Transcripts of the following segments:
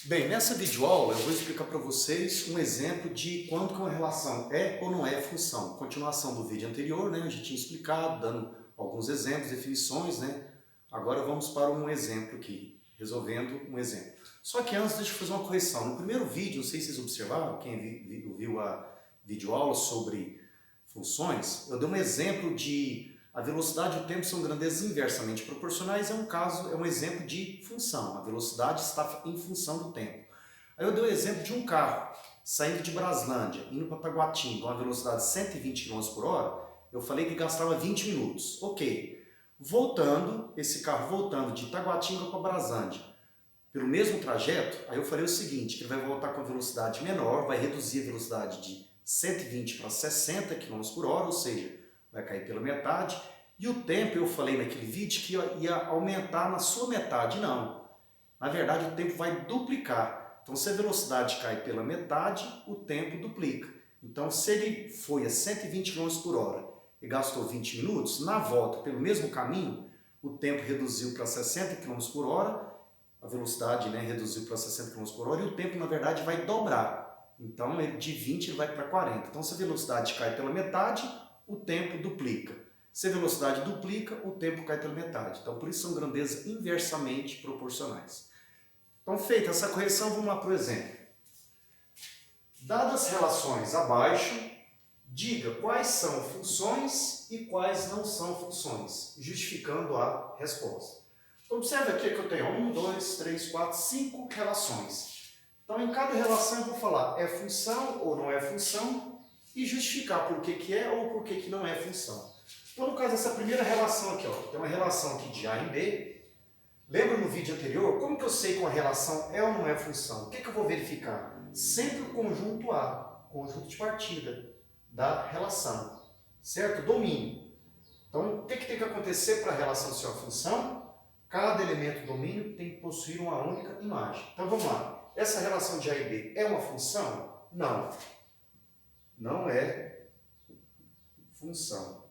Bem, nessa videoaula eu vou explicar para vocês um exemplo de quando que uma relação é ou não é função. Continuação do vídeo anterior, né? Eu já tinha explicado, dando alguns exemplos, definições, né? Agora vamos para um exemplo aqui, resolvendo um exemplo. Só que antes deixa eu fazer uma correção. No primeiro vídeo, não sei se vocês observaram, quem viu a videoaula sobre funções, eu dei um exemplo de a velocidade e o tempo são grandezas inversamente proporcionais, é um exemplo de função. A velocidade está em função do tempo. Aí eu dei o exemplo de um carro saindo de Braslândia, indo para Taguatinga, com uma velocidade de 120 km por hora, eu falei que gastava 20 minutos. Ok. Voltando, esse carro voltando de Taguatinga para Braslândia, pelo mesmo trajeto, aí eu falei o seguinte, que ele vai voltar com a velocidade menor, vai reduzir a velocidade de 120 para 60 km por hora, ou seja, vai cair pela metade. E o tempo, eu falei naquele vídeo que ia aumentar na sua metade. Não. Na verdade, o tempo vai duplicar. Então, se a velocidade cai pela metade, o tempo duplica. Então, se ele foi a 120 km por hora e gastou 20 minutos, na volta, pelo mesmo caminho, o tempo reduziu para 60 km por hora, a velocidade, né, reduziu para 60 km por hora e o tempo, na verdade, vai dobrar. Então, de 20 ele vai para 40. Então, se a velocidade cai pela metade, o tempo duplica. Se a velocidade duplica, o tempo cai pela metade. Então, por isso são grandezas inversamente proporcionais. Então, feita essa correção, vamos lá para o exemplo. Dadas as relações abaixo, diga quais são funções e quais não são funções, justificando a resposta. Então, observe aqui que eu tenho 1, 2, 3, 4, 5 relações. Então, em cada relação eu vou falar é função ou não é função e justificar por que é ou por que não é função. Então, no caso dessa primeira relação aqui, ó, tem uma relação aqui de A em B. Lembra no vídeo anterior? Como que eu sei que uma relação é ou não é função? O que eu vou verificar? Sempre o conjunto A, conjunto de partida da relação, certo? Domínio. Então, o que tem que acontecer para a relação ser uma função? Cada elemento do domínio tem que possuir uma única imagem. Então, vamos lá. Essa relação de A e B é uma função? Não. Não é função.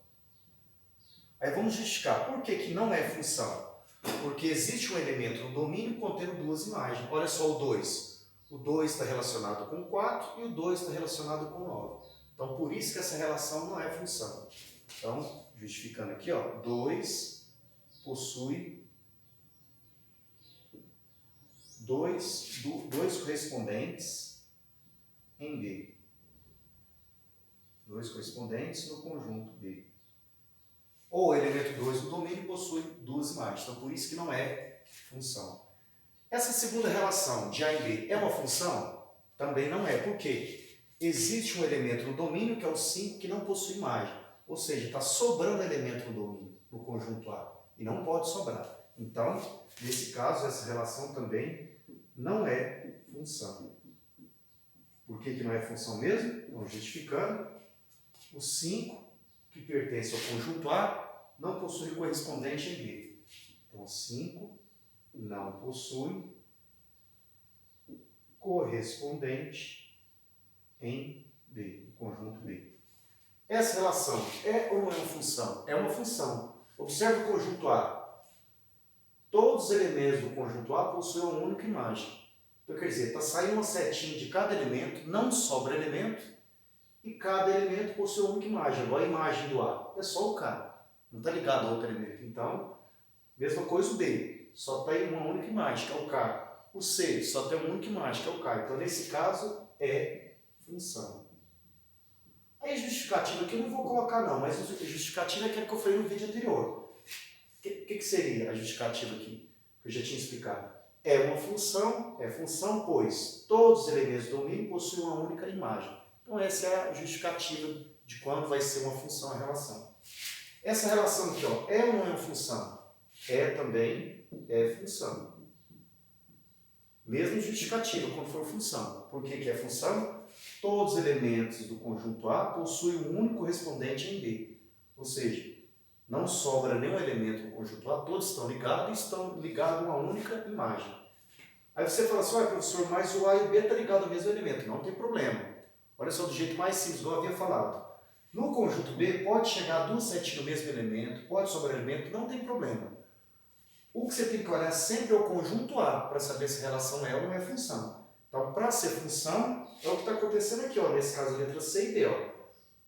Aí vamos justificar. Por que não é função? Porque existe um elemento no domínio contendo duas imagens. Olha só o 2. O 2 está relacionado com o 4 e o 2 está relacionado com o 9. Então, por isso que essa relação não é função. Então, justificando aqui, ó, 2 possui dois correspondentes em B. Dois correspondentes no conjunto B. Ou o elemento 2 do domínio possui duas imagens. Então, por isso que não é função. Essa segunda relação de A e B é uma função? Também não é. Por quê? Existe um elemento no domínio, que é o 5, que não possui imagem. Ou seja, está sobrando elemento no domínio, no conjunto A. E não pode sobrar. Então, nesse caso, essa relação também não é função. Por que não é função mesmo? Então, justificando, o 5, que pertence ao conjunto A, não possui correspondente em B. Então, 5 não possui correspondente em B, no conjunto B. Essa relação é ou não é uma função? É uma função. Observe o conjunto A. Todos os elementos do conjunto A possuem uma única imagem. Então, quer dizer, está saindo uma setinha de cada elemento, não sobra elemento, e cada elemento possui uma única imagem. Agora a imagem do A é só o K, não está ligado a outro elemento. Então, mesma coisa o B, só tem uma única imagem, que é o K. O C só tem uma única imagem, que é o K. Então, nesse caso, é função. Aí a justificativa aqui eu não vou colocar não, mas a justificativa é aquela que eu falei no vídeo anterior. O que seria a justificativa aqui? Que eu já tinha explicado. É uma função, pois todos os elementos do domínio possuem uma única imagem. Então essa é a justificativa de quando vai ser uma função a relação. Essa relação aqui, ó, é ou não é uma função? Também é função. Mesmo justificativa quando for função. Por que é função? Todos os elementos do conjunto A possuem um único correspondente em B. Ou seja, não sobra nenhum elemento no conjunto A, todos estão ligados e estão ligados a uma única imagem. Aí você fala assim, olha professor, mas o A e o B estão ligados ao mesmo elemento. Não tem problema. Olha só, do jeito mais simples, igual eu havia falado. No conjunto B, pode chegar duas setinhas no mesmo elemento, pode sobrar elemento, não tem problema. O que você tem que olhar sempre é o conjunto A, para saber se a relação é ou não é função. Então, para ser função, é o que está acontecendo aqui, ó, nesse caso, a letra C e D. Ó.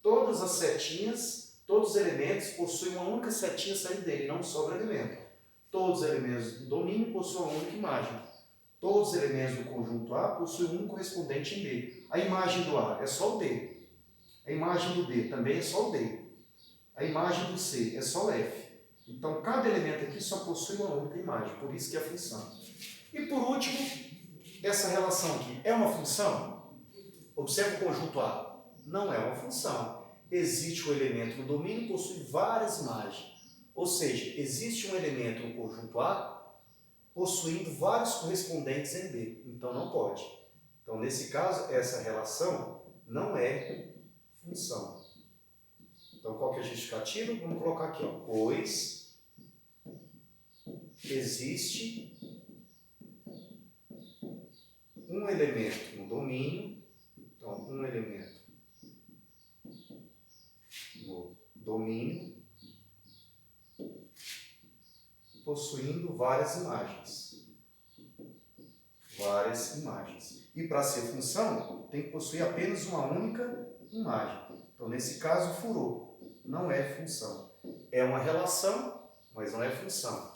Todas as setinhas, todos os elementos possuem uma única setinha saindo dele, não sobra elemento. Todos os elementos do domínio possuem uma única imagem. Todos os elementos do conjunto A possuem um correspondente em D. A imagem do A é só o D. A imagem do D também é só o D. A imagem do C é só o F. Então, cada elemento aqui só possui uma única imagem, por isso que é a função. E por último, essa relação aqui é uma função? Observe o conjunto A. Não é uma função. Existe um elemento no domínio que possui várias imagens. Ou seja, existe um elemento no conjunto A possuindo vários correspondentes em B. Então, não pode. Então, nesse caso, essa relação não é função. Então, qual que é a justificativa? Vamos colocar aqui, ó. Pois existe um elemento no domínio, então, um elemento no domínio possuindo várias imagens. Várias imagens. E para ser função, tem que possuir apenas uma única imagem. Então, nesse caso, furou. Não é função. É uma relação, mas não é função.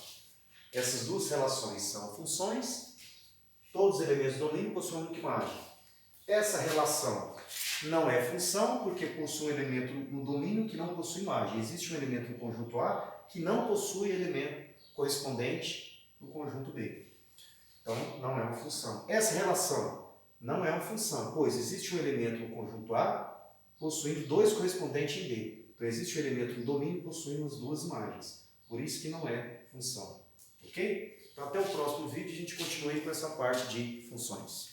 Essas duas relações são funções. Todos os elementos do domínio possuem uma única imagem. Essa relação não é função, porque possui um elemento no domínio que não possui imagem. Existe um elemento no conjunto A que não possui elemento correspondente no conjunto B. Então, não é uma função. Essa relação não é uma função, pois existe um elemento no conjunto A possuindo dois correspondentes em B. Então, existe um elemento no domínio possuindo as duas imagens. Por isso que não é função. Ok? Então, até o próximo vídeo a gente continua aí com essa parte de funções.